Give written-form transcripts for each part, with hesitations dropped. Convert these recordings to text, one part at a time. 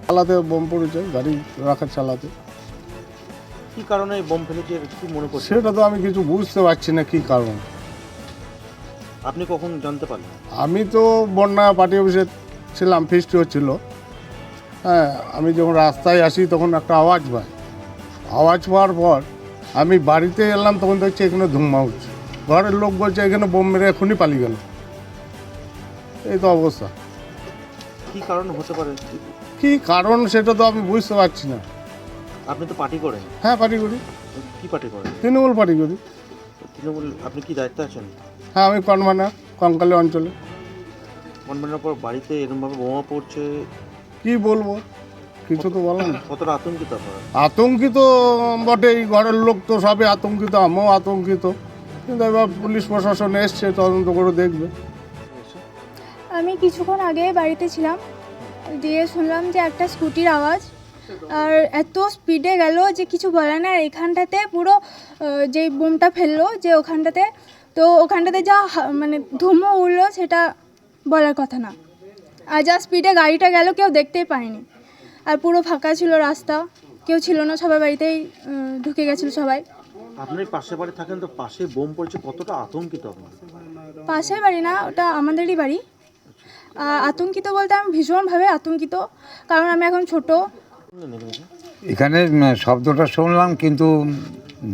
চালাতে বোম পড়েছে, গাড়ি রাখার চালাতে। কি কারণে এই বোম ফেলেছে কি মনে করছে? সেটা তো আমি কিছু বুঝতে পারছি না কী কারণ। আপনি কখন জানতে পারলেন? আমি তো বন্যা পার্টি অফিসে ছিলাম, ফিস্ট হচ্ছিল। হ্যাঁ, আমি যখন রাস্তায় আসি তখন একটা আওয়াজ পাই। আওয়াজ পাওয়ার পর আমি বাড়িতে এলাম, তখন দেখছি এখানে ধুম্মা হচ্ছে। ঘরের লোক বলছে এখানে বোম মেরে এখনই পালিয়ে গেল। এই তো অবস্থা। কি কারণ হতে পারে? কী কারণ সেটা তো আমি বুঝতে পারছি না। আপনি তো পার্টি করেন। হ্যাঁ, পার্টি করি, কি পার্টি করেন? তৃণমূল পার্টি করি। তৃণমূল। আপনি কি দায়িত্বে আছেন? হ্যাঁ, আমি কনভেনার কঙ্কালী অঞ্চলে। কনভেন্টের পর বাড়িতে এরকমভাবে বোমা পড়ছে, কি বলবো, কিছু তো বলার না। কতটা আতঙ্কিত আপনারা? আতঙ্কিত বটেই, ঘরের লোক তো সবই আতঙ্কিত, আমিও আতঙ্কিত। কিন্তু এবার পুলিশ প্রশাসন এসছে, তদন্ত করে দেখবে। আমি কিছুক্ষণ আগে বাড়িতে ছিলাম, দিয়ে শুনলাম যে একটা স্কুটির আওয়াজ, আর এত স্পিডে গেল যে কিছু বলে না। আর এখানটাতে পুরো যেই বোমটা ফেললো যে ওখানটাতে, তো ওখানটাতে যা মানে ধুমো উড়লো সেটা বলার কথা না। আর যা স্পিডে গাড়িটা গেল কেউ দেখতেই পায়নি। আর পুরো ফাঁকা ছিল রাস্তা, কেউ ছিল না, সবাই বাড়িতেই ঢুকে গেছিলো সবাই। আপনি পাশে বাড়ি থাকেন, তো পাশে বোম পড়ছে, কতটা আতঙ্কিত আপনার? পাশের বাড়ি না, ওটা আমাদেরই বাড়ি। আতঙ্কিত বলতে আমি ভীষণভাবে আতঙ্কিত, কারণ আমি এখন ছোট। এখানে শব্দটা শুনলাম কিন্তু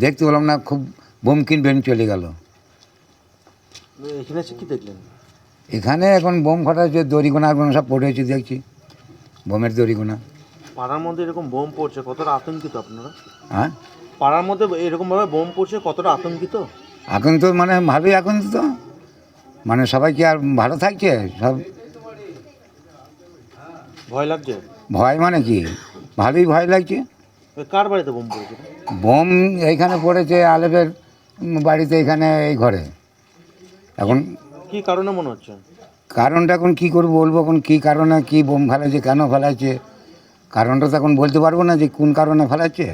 দেখতে পেলাম না, খুব বোমকিন বেন চলে গেল। এখানে এসে কি দেখলেন? এখানে এখন বোম ফাটাচ্ছে, দড়িগোনা সব পড়েছে দেখছি, বোমের দড়িগোনা। পাড়ার মধ্যে এরকম বোম পড়ছে, কতটা আতঙ্কিত আপনারা? হ্যাঁ, পাড়ার মধ্যে এরকমভাবে বোম পড়ছে, কতটা আতঙ্কিত? এখন তো মানে ভালোই এখন তো মানে সবাই কি আর ভালো থাকছে? সব ভয় লাগছে? ভয় মানে কি, ভালোই ভয় লাগছে। কার বাড়িতে বোম পড়েছে? বোম এইখানে পড়েছে আলেপের বাড়িতে, এখানে এই ঘরে। এখন কি কারণে মনে হচ্ছে? কারণটা এখন কী করবো বলবো, এখন কী কারণে কী বোম ফেলাচ্ছে, কেন ফেলাচ্ছে, কারণটা তো এখন বলতে পারবো না যে কোন কারণে ফেলাচ্ছে।